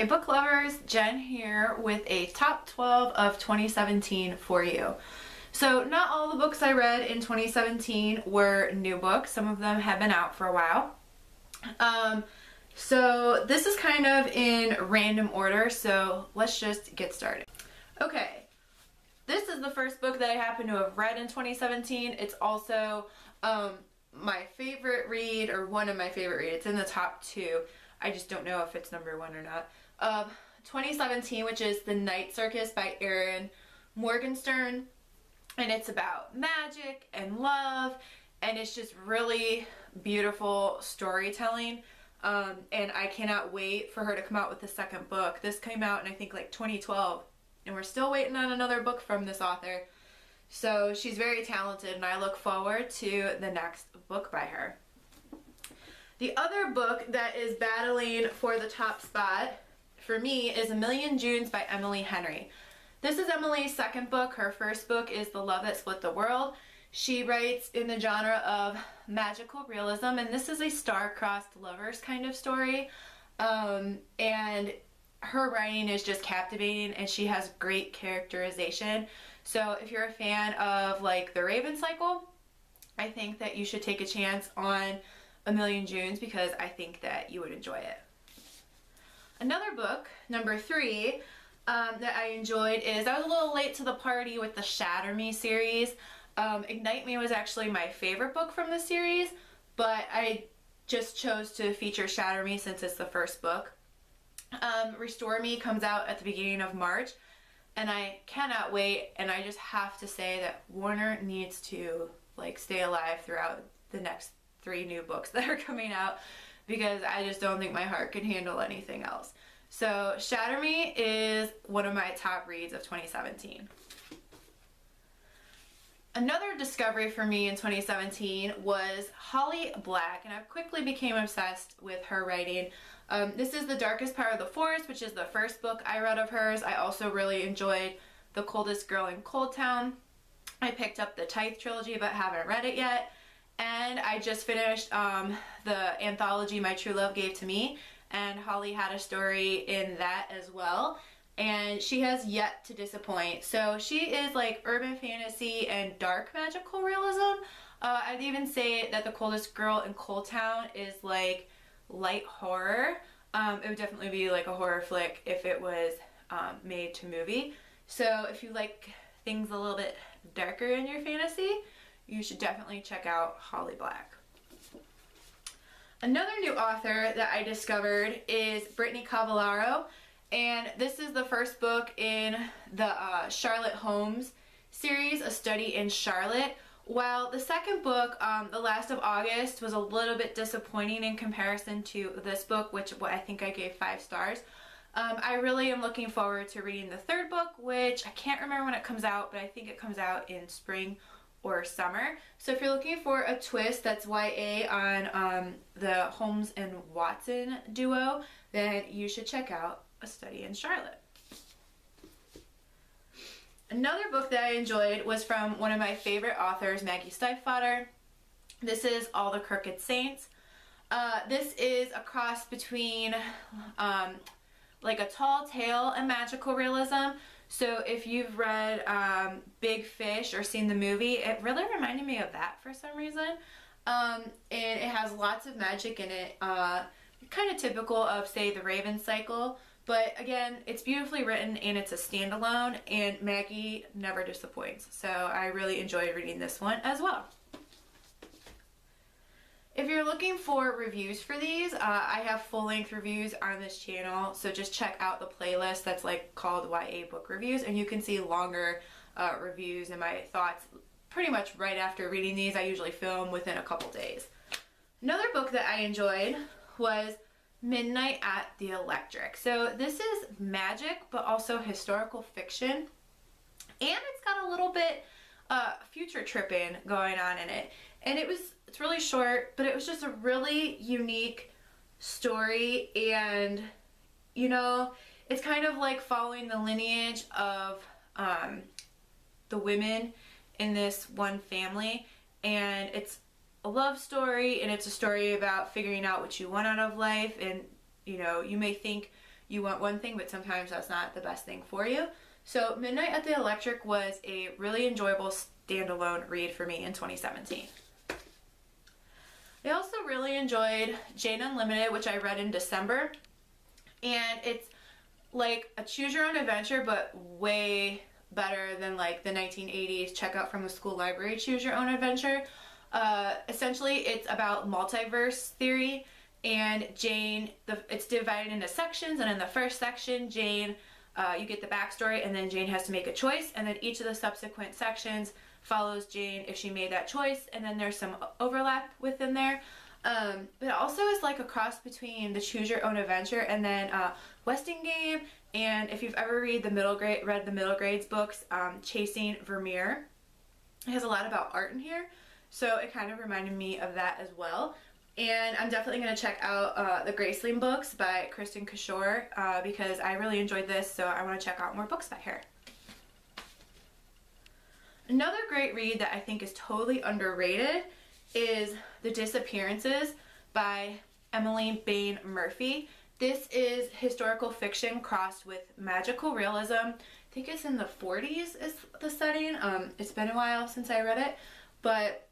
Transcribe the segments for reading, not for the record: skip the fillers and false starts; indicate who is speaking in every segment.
Speaker 1: Hey book lovers, Jen here with a top 12 of 2017 for you. So not all the books I read in 2017 were new books. Some of them have been out for a while. So this is kind of in random order, so let's just get started. Okay, this is the first book that I happen to have read in 2017. It's also my favorite read, or one of my favorite reads. It's in the top 2. I just don't know if it's number 1 or not. 2017, which is The Night Circus by Erin, Morgenstern, and it's about magic and love, and it's just really beautiful storytelling, and I cannot wait for her to come out with the second book. This came out in I think like 2012, and we're still waiting on another book from this author, so she's very talented, and I look forward to the next book by her. The other book that is battling for the top spot for me is A Million Junes by Emily Henry. This is Emily's second book. Her first book is The Love That Split the World. She writes in the genre of magical realism, and this is a star-crossed lovers kind of story. And her writing is just captivating, and she has great characterization. So if you're a fan of like the Raven cycle, I think that you should take a chance on A Million Junes, because I think that you would enjoy it. Another book, number 3, that I enjoyed is, I was a little late to the party with the Shatter Me series. Ignite Me was actually my favorite book from the series, but I just chose to feature Shatter Me since it's the first book. Restore Me comes out at the beginning of March, and I cannot wait, and I just have to say that Warner needs to like stay alive throughout the next 3 new books that are coming out, because I just don't think my heart can handle anything else. So Shatter Me is one of my top reads of 2017. Another discovery for me in 2017 was Holly Black, and I quickly became obsessed with her writing. This is The Darkest Part of the Forest, which is the first book I read of hers. I also really enjoyed The Coldest Girl in Cold Town. I picked up the Tithe trilogy but haven't read it yet. And I just finished the anthology My True Love Gave to Me, and Holly had a story in that as well, and she has yet to disappoint. So she is like urban fantasy and dark magical realism. I'd even say that The Coldest Girl in Cold Town is like light horror. It would definitely be like a horror flick if it was made to movie. So if you like things a little bit darker in your fantasy, you should definitely check out Holly Black. Another new author that I discovered is Brittany Cavallaro, and this is the first book in the Charlotte Holmes series, A Study in Charlotte. While the second book, The Last of August, was a little bit disappointing in comparison to this book, which I think I gave 5 stars. I really am looking forward to reading the third book, which I can't remember when it comes out, but I think it comes out in spring or summer. So if you're looking for a twist that's YA on the Holmes and Watson duo, then you should check out A Study in Charlotte. Another book that I enjoyed was from one of my favorite authors, Maggie Speight. This is All the Crooked Saints. This is a cross between like a tall tale and magical realism. So if you've read Big Fish or seen the movie, it really reminded me of that for some reason. And it has lots of magic in it, kind of typical of, say, the Raven cycle. But again, it's beautifully written, and it's a standalone, and Maggie never disappoints. So I really enjoyed reading this one as well. If you're looking for reviews for these, I have full-length reviews on this channel, so just check out the playlist that's like called YA Book Reviews, and you can see longer reviews and my thoughts pretty much right after reading these. I usually film within a couple days. Another book that I enjoyed was Midnight at the Electric. So this is magic, but also historical fiction, and it's got a little bit future tripping going on in it. And it's really short, but it was just a really unique story, and you know, it's kind of like following the lineage of the women in this one family, and it's a love story, and it's a story about figuring out what you want out of life. And you know, you may think you want one thing, but sometimes that's not the best thing for you. So Midnight at the Electric was a really enjoyable standalone read for me in 2017. I also really enjoyed Jayden Lemonade, which I read in December, and it's like a choose your own adventure, but way better than like the 1980s check out from the school library choose your own adventure. Essentially it's about multiverse theory, and Jane, it's divided into sections, and in the first section, Jane, you get the backstory, and then Jane has to make a choice, and then each of the subsequent sections follows Jane if she made that choice, and then there's some overlap within there. But it also is like a cross between the Choose Your Own Adventure and then Westingame, and if you've ever read the middle grades books, Chasing Vermeer, it has a lot about art in here, so it kind of reminded me of that as well. And I'm definitely going to check out the Graceling books by Kristin Cashore because I really enjoyed this, so I want to check out more books by her. Another great read that I think is totally underrated is The Disappearances by Emily Bain Murphy. This is historical fiction crossed with magical realism. I think it's in the 40s is the setting. It's been a while since I read it, but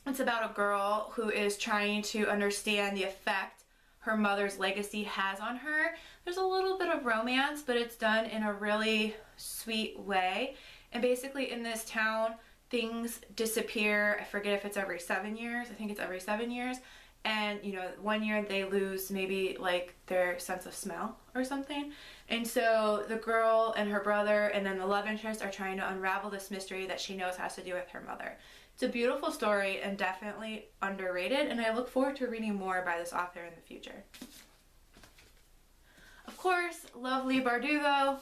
Speaker 1: it's about a girl who is trying to understand the effect her mother's legacy has on her. There's a little bit of romance, but it's done in a really sweet way. And basically in this town, things disappear. I forget if it's every 7 years. I think it's every 7 years. And, you know, 1 year they lose maybe like their sense of smell or something. And so the girl and her brother and then the love interest are trying to unravel this mystery that she knows has to do with her mother. It's a beautiful story and definitely underrated, and I look forward to reading more by this author in the future. Of course, lovely Bardugo.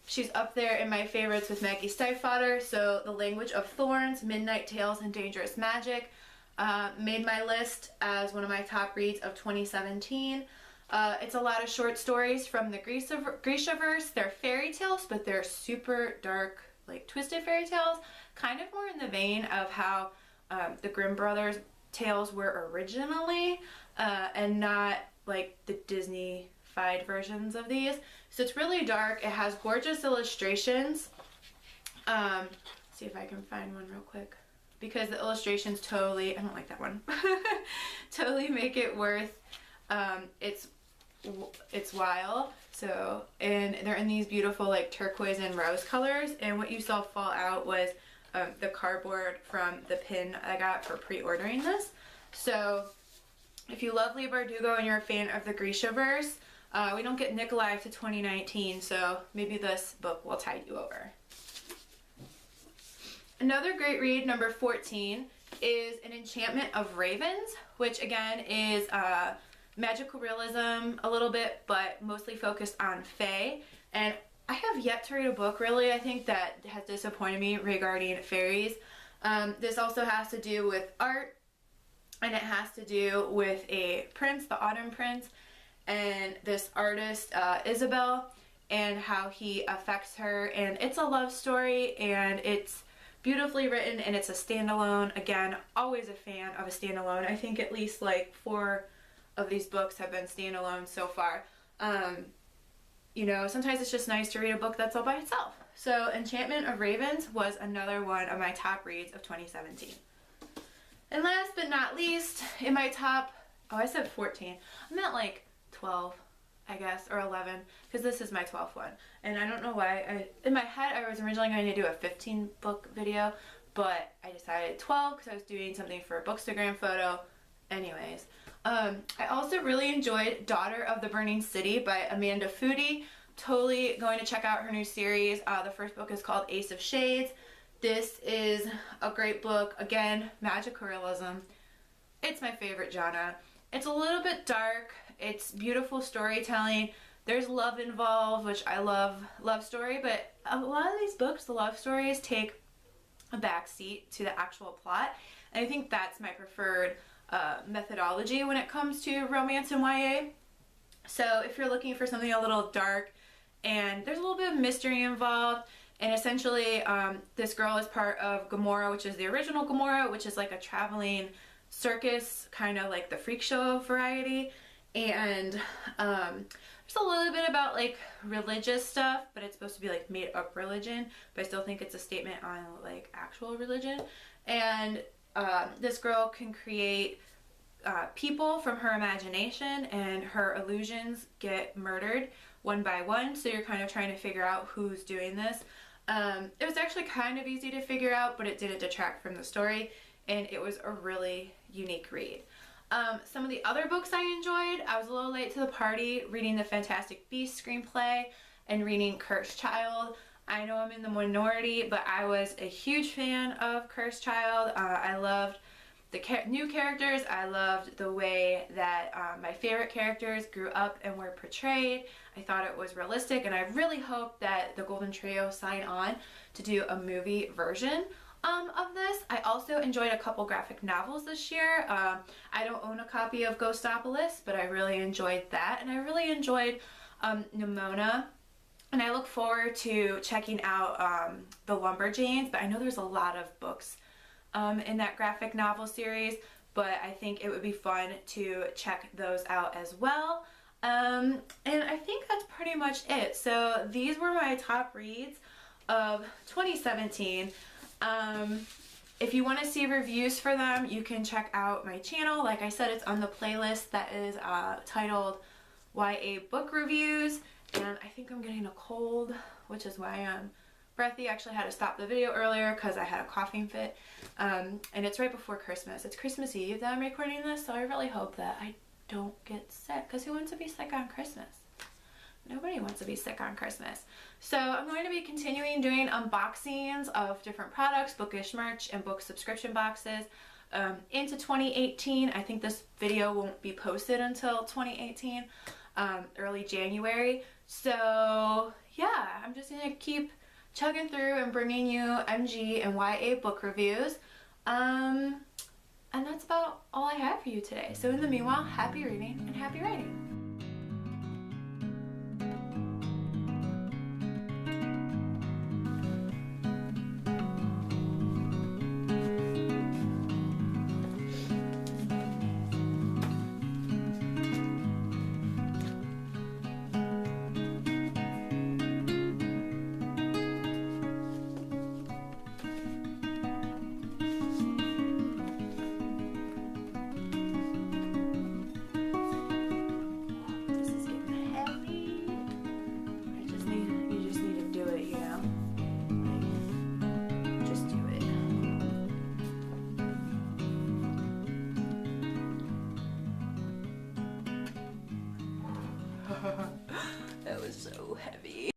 Speaker 1: She's up there in my favorites with Maggie Speight. So The Language of Thorns, Midnight Tales, and Dangerous Magic made my list as one of my top reads of 2017. It's a lot of short stories from the Grishaverse. They're fairy tales, but they're super dark, like twisted fairy tales, kind of more in the vein of how the Grimm brothers tales were originally, and not like the Disney-fied versions of these. So it's really dark. It has gorgeous illustrations. See if I can find one real quick, because the illustrations totally, I don't like that one, totally make it worth its while. So, and they're in these beautiful like turquoise and rose colors, and what you saw fall out was the cardboard from the pin I got for pre-ordering this. So if you love Leigh Bardugo and you're a fan of the Grishaverse, we don't get Nikolai to 2019, so maybe this book will tide you over. Another great read, number 14, is An Enchantment of Ravens, which again is magical realism a little bit, but mostly focused on fae. And I have yet to read a book, really, I think, that has disappointed me regarding fairies. This also has to do with art, and it has to do with a prince, the Autumn Prince, and this artist, Isabel, and how he affects her. And it's a love story, and it's beautifully written, and it's a standalone. Again, always a fan of a standalone. I think at least like 4 of these books have been standalone so far. You know, sometimes it's just nice to read a book that's all by itself. So Enchantment of Ravens was another one of my top reads of 2017. And last but not least, in my top, oh, I said 14. I meant like 12, I guess, or 11, because this is my 12th one. And I don't know why, in my head I was originally going to do a 15 book video, but I decided 12 because I was doing something for a Bookstagram photo. Anyways, I also really enjoyed Daughter of the Burning City by Amanda Foody. Totally going to check out her new series. The first book is called Ace of Shades. This is a great book. Again, magical realism. It's my favorite genre. It's a little bit dark. It's beautiful storytelling. There's love involved, which I love love story, but a lot of these books, the love stories take a backseat to the actual plot. And I think that's my preferred methodology when it comes to romance and YA. So if you're looking for something a little dark and there's a little bit of mystery involved, and essentially this girl is part of Gomorrah, which is the original Gomorrah, which is like a traveling circus, kind of like the freak show variety. And There's a little bit about like religious stuff, but it's supposed to be like made up religion, but I still think it's a statement on like actual religion. And this girl can create people from her imagination, and her illusions get murdered one by one, so you're kind of trying to figure out who's doing this. It was actually kind of easy to figure out, but it didn't detract from the story, and it was a really unique read. Some of the other books I enjoyed, I was a little late to the party reading the Fantastic Beasts screenplay and reading Cursed Child. I know I'm in the minority, but I was a huge fan of Cursed Child. I loved the new characters. I loved the way that my favorite characters grew up and were portrayed. I thought it was realistic, and I really hope that the Golden Trio sign on to do a movie version of this. I also enjoyed a couple graphic novels this year. I don't own a copy of Ghostopolis, but I really enjoyed that, and I really enjoyed Nimona. And I look forward to checking out the Lumberjanes, but I know there's a lot of books in that graphic novel series, but I think it would be fun to check those out as well. And I think that's pretty much it. So these were my top reads of 2017. If you want to see reviews for them, you can check out my channel. Like I said, it's on the playlist that is titled YA Book Reviews. And I think I'm getting a cold, which is why I'm breathy. I actually had to stop the video earlier because I had a coughing fit. And it's right before Christmas. It's Christmas Eve that I'm recording this, so I really hope that I don't get sick, because who wants to be sick on Christmas? Nobody wants to be sick on Christmas. So I'm going to be continuing doing unboxings of different products, bookish merch, and book subscription boxes into 2018. I think this video won't be posted until 2018, early January. So yeah, I'm just going to keep chugging through and bringing you MG and YA book reviews. And that's about all I have for you today. So in the meanwhile, happy reading and happy writing. That was so heavy.